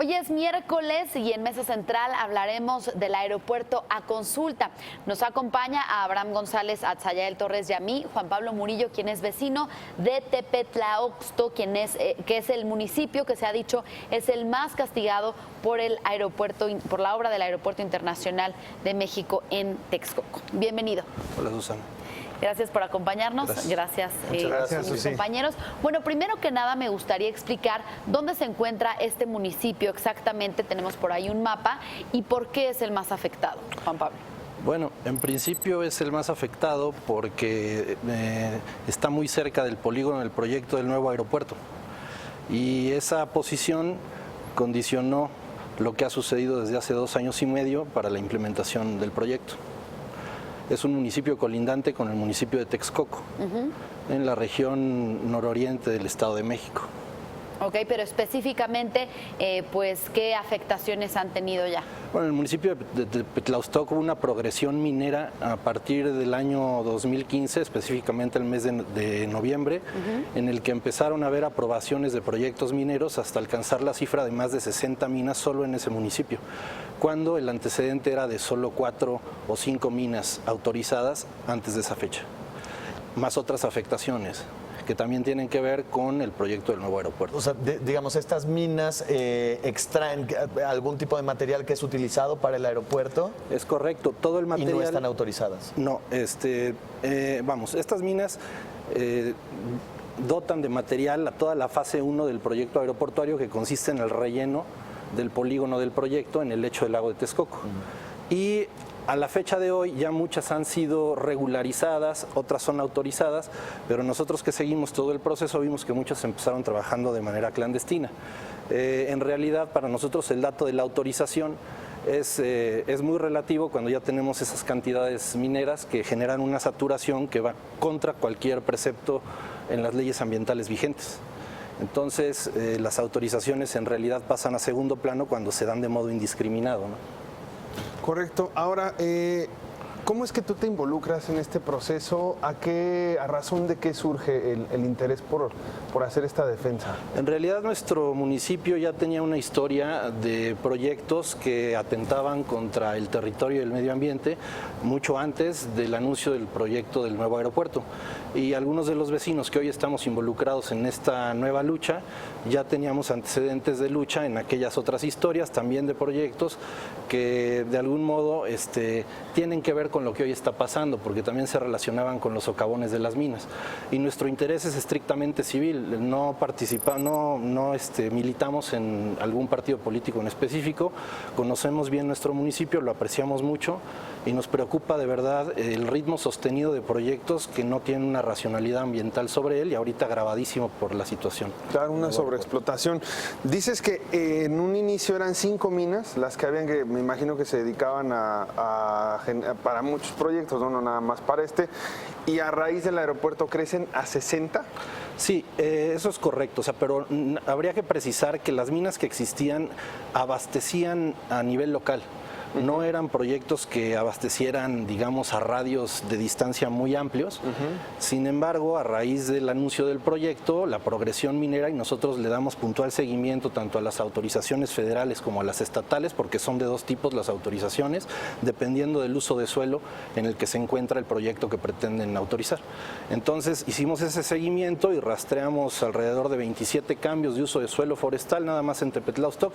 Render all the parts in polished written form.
Hoy es miércoles y en Mesa Central hablaremos del aeropuerto a consulta. Nos acompaña a Abraham González Atzayael Torres y a mí, Juan Pablo Murillo, quien es vecino de Tepetlaoxto, que es el municipio que se ha dicho es el más castigado por el aeropuerto, por la obra del Aeropuerto Internacional de México en Texcoco. Bienvenido. Hola, Susana. Gracias por acompañarnos. Gracias, mis compañeros. Bueno, primero que nada me gustaría explicar dónde se encuentra este municipio exactamente. Tenemos por ahí un mapa y por qué es el más afectado, Juan Pablo. Bueno, en principio es el más afectado porque está muy cerca del polígono del proyecto del nuevo aeropuerto. Y esa posición condicionó lo que ha sucedido desde hace 2 años y medio para la implementación del proyecto. Es un municipio colindante con el municipio de Texcoco, en la región nororiente del Estado de México. Ok, pero específicamente, pues, ¿qué afectaciones han tenido ya? Bueno, el municipio de Tepetlaoxto hubo una progresión minera a partir del año 2015, específicamente el mes de noviembre, en el que empezaron a haber aprobaciones de proyectos mineros hasta alcanzar la cifra de más de 60 minas solo en ese municipio, cuando el antecedente era de solo 4 o 5 minas autorizadas antes de esa fecha, más otras afectaciones que también tienen que ver con el proyecto del nuevo aeropuerto. O sea, digamos, estas minas extraen algún tipo de material que es utilizado para el aeropuerto. Es correcto, todo el material. ¿Y no están autorizadas? No, estas minas dotan de material a toda la fase 1 del proyecto aeroportuario, que consiste en el relleno del polígono del proyecto en el lecho del lago de Texcoco. Y a la fecha de hoy ya muchas han sido regularizadas, otras son autorizadas, pero nosotros que seguimos todo el proceso vimos que muchas empezaron trabajando de manera clandestina. En realidad, para nosotros el dato de la autorización es muy relativo cuando ya tenemos esas cantidades mineras que generan una saturación que va contra cualquier precepto en las leyes ambientales vigentes. Entonces, las autorizaciones en realidad pasan a segundo plano cuando se dan de modo indiscriminado, ¿no? Correcto. Ahora, ¿cómo es que tú te involucras en este proceso? ¿A razón de qué surge el interés por hacer esta defensa? En realidad nuestro municipio ya tenía una historia de proyectos que atentaban contra el territorio y el medio ambiente mucho antes del anuncio del proyecto del nuevo aeropuerto. Y algunos de los vecinos que hoy estamos involucrados en esta nueva lucha ya teníamos antecedentes de lucha en aquellas otras historias, también de proyectos que de algún modo tienen que ver con lo que hoy está pasando, porque también se relacionaban con los socavones de las minas. Y nuestro interés es estrictamente civil, no militamos en algún partido político en específico, conocemos bien nuestro municipio, lo apreciamos mucho y nos preocupa de verdad el ritmo sostenido de proyectos que no tienen una racionalidad ambiental sobre él y ahorita agravadísimo por la situación. Claro, una sobreexplotación. Dices que en un inicio eran 5 minas las que habían, que me imagino que se dedicaban para muchos proyectos, no nada más para este, y a raíz del aeropuerto crecen a 60. Sí, eso es correcto, pero habría que precisar que las minas que existían abastecían a nivel local. No eran proyectos que abastecieran, digamos, a radios de distancia muy amplios. Sin embargo, a raíz del anuncio del proyecto, la progresión minera, y nosotros le damos puntual seguimiento tanto a las autorizaciones federales como a las estatales, porque son de 2 tipos las autorizaciones, dependiendo del uso de suelo en el que se encuentra el proyecto que pretenden autorizar. Entonces, hicimos ese seguimiento y rastreamos alrededor de 27 cambios de uso de suelo forestal, nada más en Tepetlaoxto,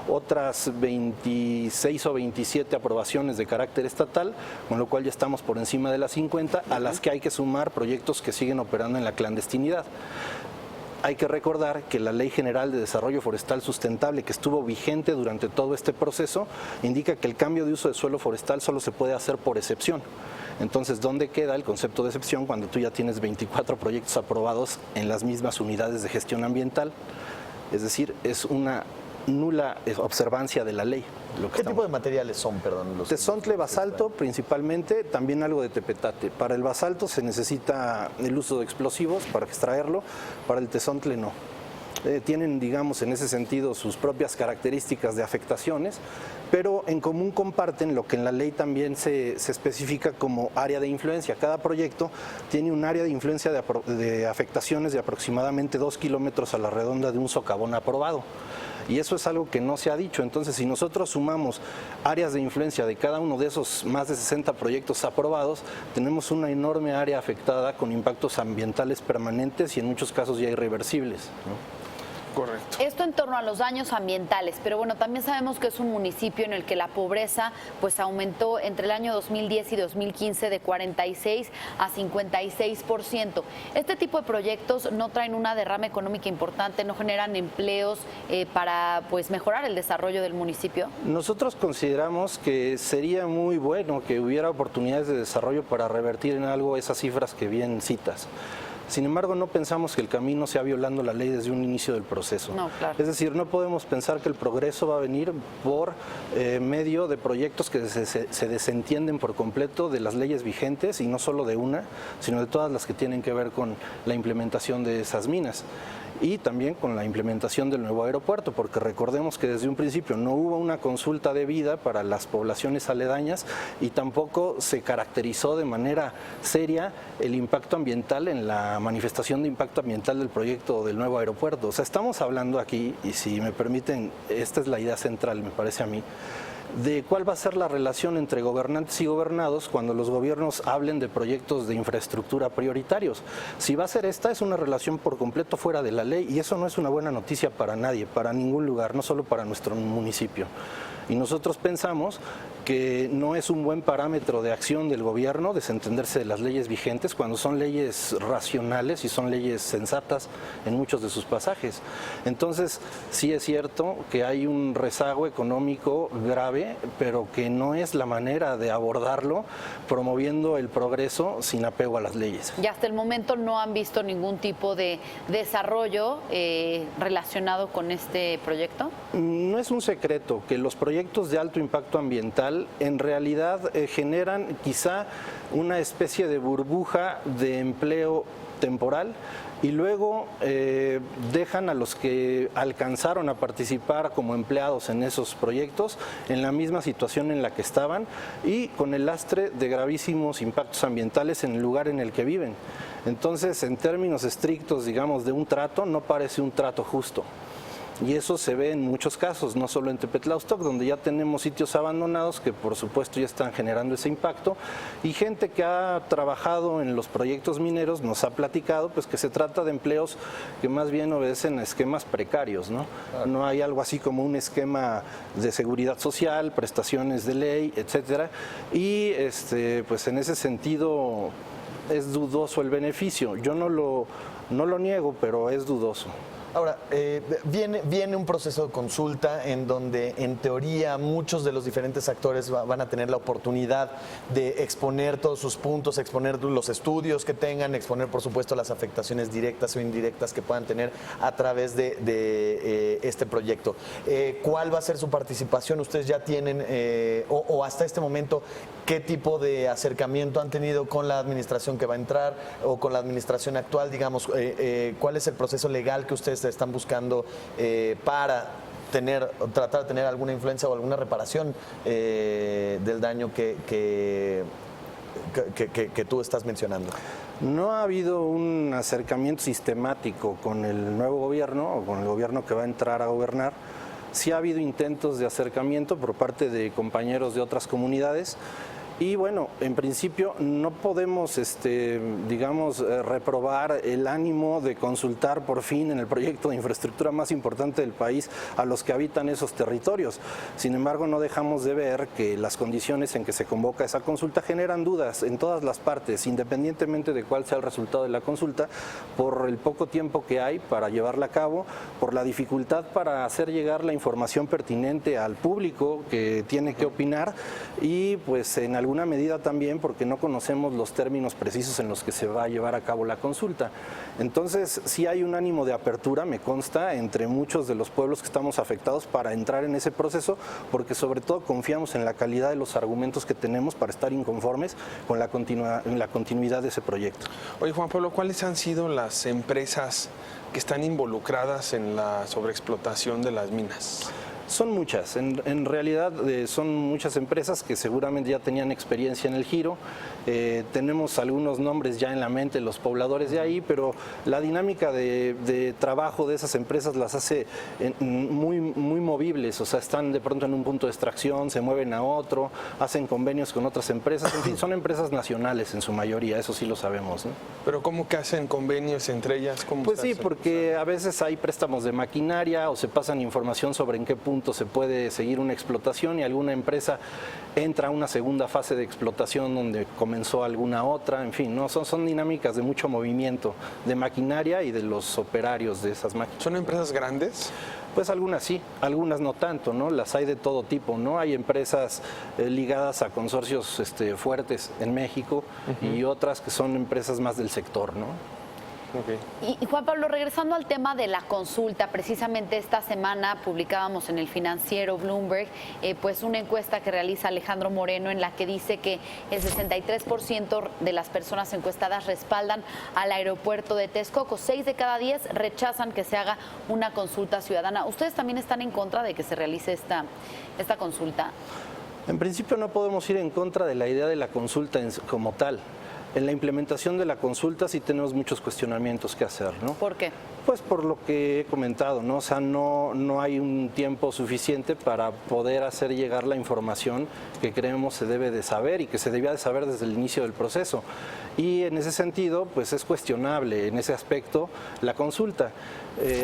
otras 26 o 27 aprobaciones de carácter estatal, con lo cual ya estamos por encima de las 50, a las que hay que sumar proyectos que siguen operando en la clandestinidad. Hay que recordar que la Ley General de Desarrollo Forestal Sustentable, que estuvo vigente durante todo este proceso, indica que el cambio de uso de suelo forestal solo se puede hacer por excepción. Entonces, ¿dónde queda el concepto de excepción cuando tú ya tienes 24 proyectos aprobados en las mismas unidades de gestión ambiental? Es decir, es una nula observancia de la ley. ¿Qué tipo de materiales son, perdón? Tezontle, basalto principalmente, también algo de tepetate. Para el basalto se necesita el uso de explosivos para extraerlo, para el tezontle no. tienen, digamos, en ese sentido sus propias características de afectaciones, pero en común comparten lo que en la ley también se especifica como área de influencia. Cada proyecto tiene un área de influencia de afectaciones de aproximadamente 2 kilómetros a la redonda de un socavón aprobado. Y eso es algo que no se ha dicho. Entonces, si nosotros sumamos áreas de influencia de cada uno de esos más de 60 proyectos aprobados, tenemos una enorme área afectada con impactos ambientales permanentes y en muchos casos ya irreversibles, ¿no? Correcto. Esto en torno a los daños ambientales, pero bueno, también sabemos que es un municipio en el que la pobreza pues aumentó entre el año 2010 y 2015 de 46 a 56%. Este tipo de proyectos no traen una derrama económica importante, no generan empleos para pues mejorar el desarrollo del municipio. Nosotros consideramos que sería muy bueno que hubiera oportunidades de desarrollo para revertir en algo esas cifras que bien citas. Sin embargo, no pensamos que el camino sea violando la ley desde un inicio del proceso. No, claro. Es decir, no podemos pensar que el progreso va a venir por medio de proyectos que se desentienden por completo de las leyes vigentes, y no solo de una, sino de todas las que tienen que ver con la implementación de esas minas. Y también con la implementación del nuevo aeropuerto, porque recordemos que desde un principio no hubo una consulta debida para las poblaciones aledañas y tampoco se caracterizó de manera seria el impacto ambiental en la manifestación de impacto ambiental del proyecto del nuevo aeropuerto. O sea, estamos hablando aquí, y si me permiten, esta es la idea central, me parece a mí, de cuál va a ser la relación entre gobernantes y gobernados cuando los gobiernos hablen de proyectos de infraestructura prioritarios. Si va a ser esta, es una relación por completo fuera de la ley, y eso no es una buena noticia para nadie, para ningún lugar, no solo para nuestro municipio. Y nosotros pensamos que no es un buen parámetro de acción del gobierno desentenderse de las leyes vigentes cuando son leyes racionales y son leyes sensatas en muchos de sus pasajes. Entonces, sí es cierto que hay un rezago económico grave, pero que no es la manera de abordarlo promoviendo el progreso sin apego a las leyes. Y hasta el momento no han visto ningún tipo de desarrollo relacionado con este proyecto. No es un secreto que los proyectos de alto impacto ambiental en realidad generan quizá una especie de burbuja de empleo temporal, y luego dejan a los que alcanzaron a participar como empleados en esos proyectos en la misma situación en la que estaban y con el lastre de gravísimos impactos ambientales en el lugar en el que viven. Entonces, en términos estrictos, digamos, de un trato, no parece un trato justo. Y eso se ve en muchos casos, no solo en Tepetlaustoc, donde ya tenemos sitios abandonados que por supuesto ya están generando ese impacto, y gente que ha trabajado en los proyectos mineros nos ha platicado pues que se trata de empleos que más bien obedecen a esquemas precarios, ¿no? No hay algo así como un esquema de seguridad social, prestaciones de ley, etcétera, y pues en ese sentido es dudoso el beneficio. Yo no lo niego, pero es dudoso. Ahora, viene un proceso de consulta en donde, en teoría, muchos de los diferentes actores van a tener la oportunidad de exponer todos sus puntos, exponer los estudios que tengan, exponer, por supuesto, las afectaciones directas o indirectas que puedan tener a través de este proyecto. ¿Cuál va a ser su participación? ¿Ustedes ya tienen, o hasta este momento, qué tipo de acercamiento han tenido con la administración que va a entrar o con la administración actual? Digamos, ¿cuál es el proceso legal que ustedes están buscando para tratar de tener alguna influencia o alguna reparación del daño que tú estás mencionando? No ha habido un acercamiento sistemático con el nuevo gobierno o con el gobierno que va a entrar a gobernar. Sí ha habido intentos de acercamiento por parte de compañeros de otras comunidades. Y bueno, en principio no podemos, reprobar el ánimo de consultar por fin en el proyecto de infraestructura más importante del país a los que habitan esos territorios. Sin embargo, no dejamos de ver que las condiciones en que se convoca esa consulta generan dudas en todas las partes, independientemente de cuál sea el resultado de la consulta, por el poco tiempo que hay para llevarla a cabo, por la dificultad para hacer llegar la información pertinente al público que tiene que opinar, y pues en algún alguna medida también porque no conocemos los términos precisos en los que se va a llevar a cabo la consulta. Entonces, sí hay un ánimo de apertura, me consta, entre muchos de los pueblos que estamos afectados para entrar en ese proceso, porque sobre todo confiamos en la calidad de los argumentos que tenemos para estar inconformes con la continuidad de ese proyecto. Oye, Juan Pablo, ¿cuáles han sido las empresas que están involucradas en la sobreexplotación de las minas? Son muchas, en realidad son muchas empresas que seguramente ya tenían experiencia en el giro. Tenemos algunos nombres ya en la mente, los pobladores de ahí, pero la dinámica de trabajo de esas empresas las hace muy movibles, o sea, están de pronto en un punto de extracción, se mueven a otro, hacen convenios con otras empresas, en fin, son empresas nacionales en su mayoría, eso sí lo sabemos, ¿no? ¿Pero cómo que hacen convenios entre ellas? ¿Cómo Pues se sí, hace? porque a veces hay préstamos de maquinaria o se pasan información sobre en qué punto se puede seguir una explotación y alguna empresa entra a una segunda fase de explotación donde comenzó alguna otra, en fin, ¿no? Son dinámicas de mucho movimiento de maquinaria y de los operarios de esas máquinas. ¿Son empresas grandes? Pues algunas sí, algunas no tanto, ¿no? Las hay de todo tipo, ¿no? Hay empresas ligadas a consorcios fuertes en México y otras que son empresas más del sector, ¿no? Okay. Y Juan Pablo, regresando al tema de la consulta, precisamente esta semana publicábamos en el financiero Bloomberg pues una encuesta que realiza Alejandro Moreno en la que dice que el 63% de las personas encuestadas respaldan al aeropuerto de Texcoco. 6 de cada 10 rechazan que se haga una consulta ciudadana. ¿Ustedes también están en contra de que se realice esta consulta? En principio no podemos ir en contra de la idea de la consulta como tal. En la implementación de la consulta sí tenemos muchos cuestionamientos que hacer, ¿no? ¿Por qué? Pues por lo que he comentado, ¿no? O sea, no hay un tiempo suficiente para poder hacer llegar la información que creemos se debe de saber y que se debía de saber desde el inicio del proceso. Y en ese sentido, pues es cuestionable en ese aspecto la consulta.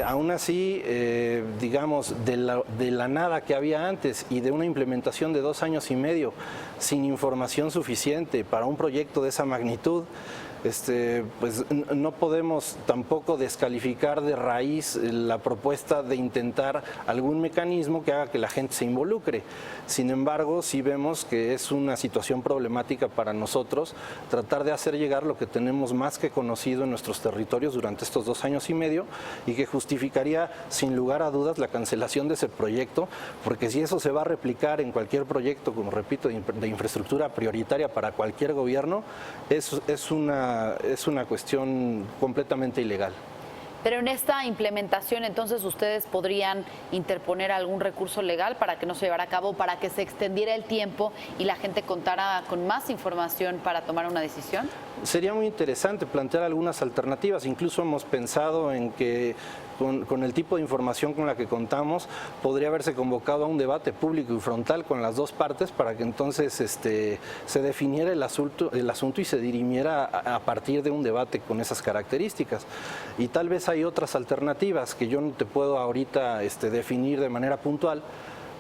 Aún así, digamos, de la nada que había antes y de una implementación de 2 años y medio sin información suficiente para un proyecto de esa magnitud, pues no podemos tampoco descalificar de raíz la propuesta de intentar algún mecanismo que haga que la gente se involucre. Sin embargo, sí vemos que es una situación problemática para nosotros tratar de hacer llegar lo que tenemos más que conocido en nuestros territorios durante estos 2 años y medio y que justificaría sin lugar a dudas la cancelación de ese proyecto, porque si eso se va a replicar en cualquier proyecto, como repito, de infraestructura prioritaria para cualquier gobierno, es una cuestión completamente ilegal. Pero en esta implementación, entonces, ¿ustedes podrían interponer algún recurso legal para que no se llevara a cabo, para que se extendiera el tiempo y la gente contara con más información para tomar una decisión? Sería muy interesante plantear algunas alternativas. Incluso hemos pensado en que con el tipo de información con la que contamos podría haberse convocado a un debate público y frontal con las dos partes para que entonces se definiera el asunto y se dirimiera a partir de un debate con esas características. Y tal vez hay otras alternativas que yo no te puedo ahorita definir de manera puntual,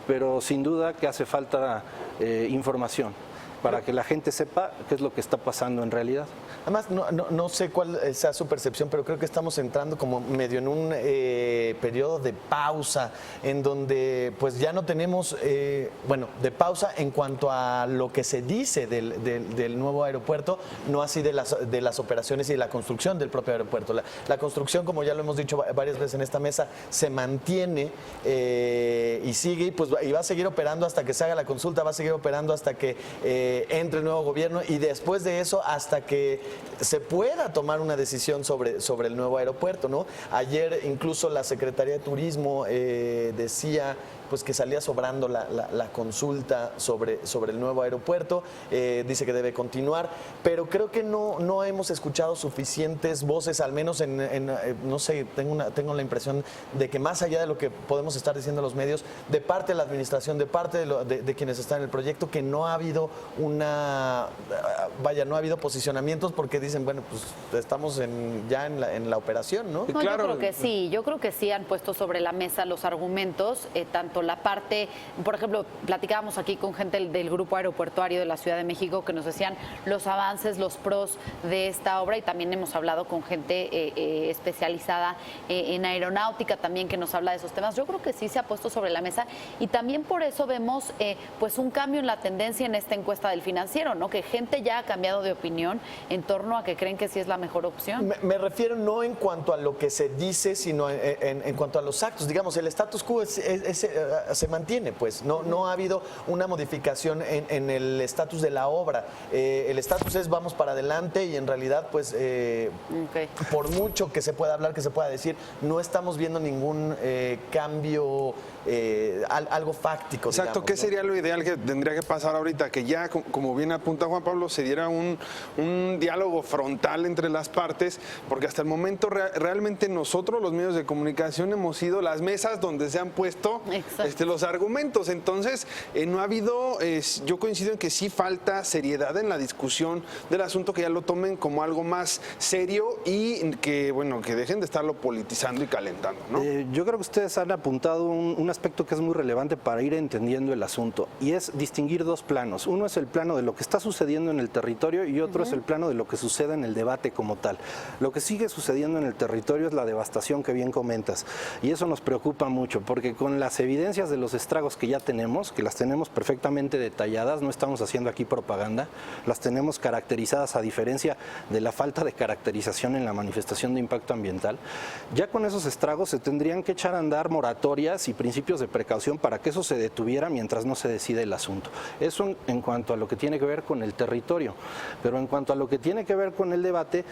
pero sin duda que hace falta información para que la gente sepa qué es lo que está pasando en realidad. Además, no sé cuál sea su percepción, pero creo que estamos entrando como medio en un periodo de pausa, en donde pues ya no tenemos, de pausa en cuanto a lo que se dice del nuevo aeropuerto, no así de las operaciones y de la construcción del propio aeropuerto. La construcción, como ya lo hemos dicho varias veces en esta mesa, se mantiene y sigue, y va a seguir operando hasta que se haga la consulta, va a seguir operando hasta que entre el nuevo gobierno y después de eso hasta que se pueda tomar una decisión sobre el nuevo aeropuerto, ¿no? Ayer incluso la Secretaría de Turismo decía pues que salía sobrando la consulta sobre el nuevo aeropuerto, dice que debe continuar, pero creo que no hemos escuchado suficientes voces, al menos no sé, tengo la impresión de que más allá de lo que podemos estar diciendo los medios, de parte de la administración, de parte de quienes están en el proyecto, que no ha habido no ha habido posicionamientos porque dicen, bueno, pues estamos ya en la operación, ¿no? No, claro. Yo creo que sí han puesto sobre la mesa los argumentos, tanto la parte, por ejemplo, platicábamos aquí con gente del grupo aeroportuario de la Ciudad de México que nos decían los avances, los pros de esta obra, y también hemos hablado con gente especializada en aeronáutica también que nos habla de esos temas. Yo creo que sí se ha puesto sobre la mesa y también por eso vemos pues un cambio en la tendencia en esta encuesta hasta del Financiero, ¿no? Que gente ya ha cambiado de opinión en torno a que creen que sí es la mejor opción. Me refiero no en cuanto a lo que se dice, sino en cuanto a los actos. Digamos, el status quo se mantiene, pues. No ha habido una modificación en el estatus de la obra. El estatus es vamos para adelante y en realidad, pues, por mucho que se pueda hablar, que se pueda decir, no estamos viendo ningún cambio, algo fáctico. Exacto, digamos, ¿qué ¿no? sería lo ideal que tendría que pasar ahorita? Que ya, como bien apunta Juan Pablo, se diera un diálogo frontal entre las partes, porque hasta el momento realmente nosotros, los medios de comunicación, hemos sido las mesas donde se han puesto los argumentos. Entonces, no ha habido, yo coincido en que sí falta seriedad en la discusión del asunto, que ya lo tomen como algo más serio y que, bueno, que dejen de estarlo politizando y calentando, ¿no? Yo creo que ustedes han apuntado un aspecto que es muy relevante para ir entendiendo el asunto, y es distinguir dos planos. Uno es el plano de lo que está sucediendo en el territorio y otro es el plano de lo que sucede en el debate como tal. Lo que sigue sucediendo en el territorio es la devastación que bien comentas, y eso nos preocupa mucho, porque con las evidencias de los estragos que ya tenemos, que las tenemos perfectamente detalladas, no estamos haciendo aquí propaganda, las tenemos caracterizadas, a diferencia de la falta de caracterización en la manifestación de impacto ambiental. Ya con esos estragos se tendrían que echar a andar moratorias y principios de precaución para que eso se detuviera mientras no se decide el asunto. Eso en cuanto a lo que tiene que ver con el territorio, pero en cuanto a lo que tiene que ver con el debate,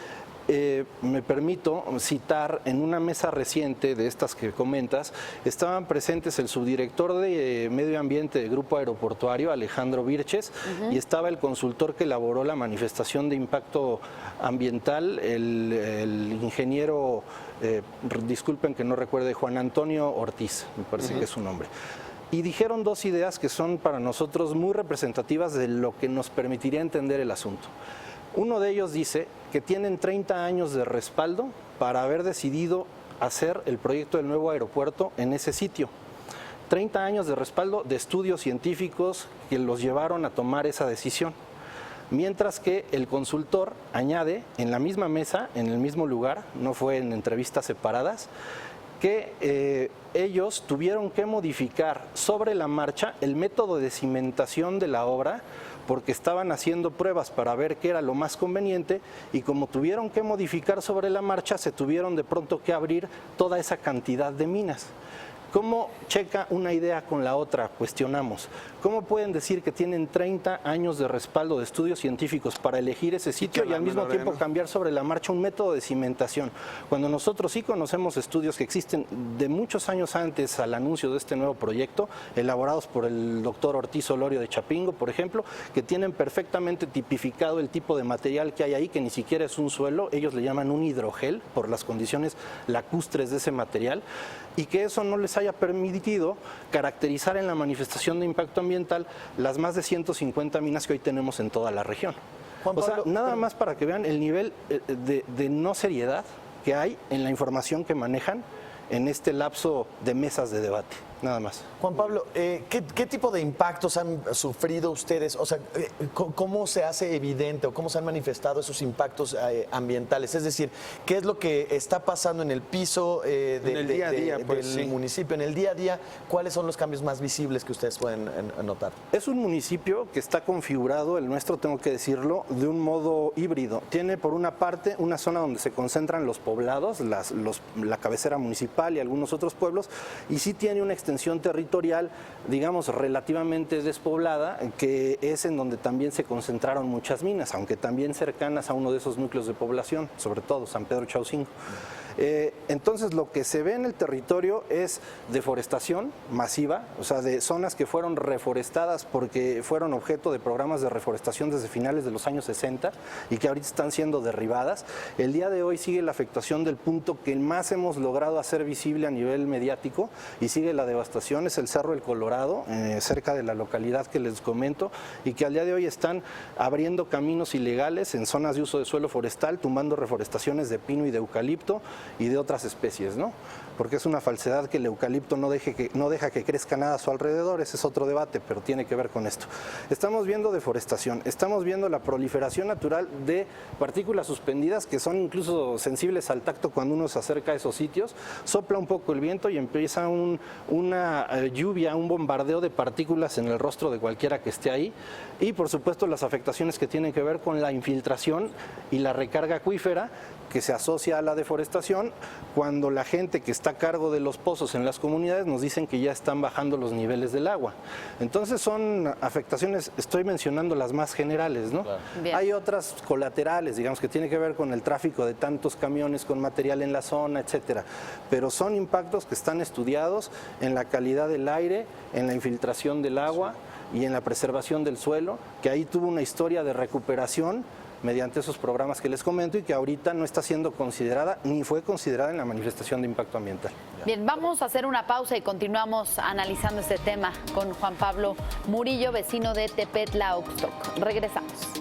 me permito citar en una mesa reciente de estas que comentas, estaban presentes el subdirector de Medio Ambiente del Grupo Aeroportuario, Alejandro Virches, y estaba el consultor que elaboró la manifestación de impacto ambiental, el ingeniero, disculpen que no recuerde, Juan Antonio Ortiz, me parece que es su nombre. Y dijeron dos ideas que son para nosotros muy representativas de lo que nos permitiría entender el asunto. Uno de ellos dice que tienen 30 años de respaldo para haber decidido hacer el proyecto del nuevo aeropuerto en ese sitio. 30 años de respaldo de estudios científicos que los llevaron a tomar esa decisión. Mientras que el consultor añade en la misma mesa, en el mismo lugar, no fue en entrevistas separadas, que ellos tuvieron que modificar sobre la marcha el método de cimentación de la obra, porque estaban haciendo pruebas para ver qué era lo más conveniente, y como tuvieron que modificar sobre la marcha, se tuvieron de pronto que abrir toda esa cantidad de minas. ¿Cómo checa una idea con la otra? Cuestionamos. ¿Cómo pueden decir que tienen 30 años de respaldo de estudios científicos para elegir ese sitio y al mismo tiempo cambiar sobre la marcha un método de cimentación? Cuando nosotros sí conocemos estudios que existen de muchos años antes al anuncio de este nuevo proyecto, elaborados por el doctor Ortiz Olorio de Chapingo, por ejemplo, que tienen perfectamente tipificado el tipo de material que hay ahí, que ni siquiera es un suelo, ellos le llaman un hidrogel por las condiciones lacustres de ese material, y que eso no les haya permitido caracterizar en la manifestación de impacto ambiental las más de 150 minas que hoy tenemos en toda la región. Juan Pablo, nada más para que vean el nivel de no seriedad que hay en la información que manejan en este lapso de mesas de debate. Nada más. Juan Pablo, ¿qué tipo de impactos han sufrido ustedes? O sea, ¿cómo se hace evidente o cómo se han manifestado esos impactos ambientales? Es decir, ¿qué es lo que está pasando en el piso el día a día, del municipio? En el día a día, ¿cuáles son los cambios más visibles que ustedes pueden notar? Es un municipio que está configurado, el nuestro tengo que decirlo, de un modo híbrido. Tiene por una parte una zona donde se concentran los poblados, la cabecera municipal y algunos otros pueblos, y sí tiene una extensión territorial, digamos, relativamente despoblada, que es en donde también se concentraron muchas minas, aunque también cercanas a uno de esos núcleos de población, sobre todo San Pedro Chaucingo. Entonces lo que se ve en el territorio es deforestación masiva, o sea, de zonas que fueron reforestadas porque fueron objeto de programas de reforestación desde finales de los años 60 y que ahorita están siendo derribadas. El día de hoy sigue la afectación del punto que más hemos logrado hacer visible a nivel mediático, y sigue la devastación, es el Cerro El Colorado, cerca de la localidad que les comento, y que al día de hoy están abriendo caminos ilegales en zonas de uso de suelo forestal, tumbando reforestaciones de pino y de eucalipto, y de otras especies, ¿no? Porque es una falsedad que el eucalipto no deja que crezca nada a su alrededor, ese es otro debate, pero tiene que ver con esto. Estamos viendo deforestación, estamos viendo la proliferación natural de partículas suspendidas que son incluso sensibles al tacto cuando uno se acerca a esos sitios, sopla un poco el viento y empieza una lluvia, un bombardeo de partículas en el rostro de cualquiera que esté ahí, y por supuesto las afectaciones que tienen que ver con la infiltración y la recarga acuífera que se asocia a la deforestación, cuando la gente que está a cargo de los pozos en las comunidades nos dicen que ya están bajando los niveles del agua. Entonces son afectaciones, estoy mencionando las más generales, ¿no? Claro. Hay otras colaterales, digamos, que tiene que ver con el tráfico de tantos camiones con material en la zona, etcétera. Pero son impactos que están estudiados en la calidad del aire, en la infiltración del agua y en la preservación del suelo, que ahí tuvo una historia de recuperación mediante esos programas que les comento y que ahorita no está siendo considerada ni fue considerada en la manifestación de impacto ambiental. Bien, vamos a hacer una pausa y continuamos analizando este tema con Juan Pablo Murillo, vecino de Tepetla, Oxtoc. Regresamos.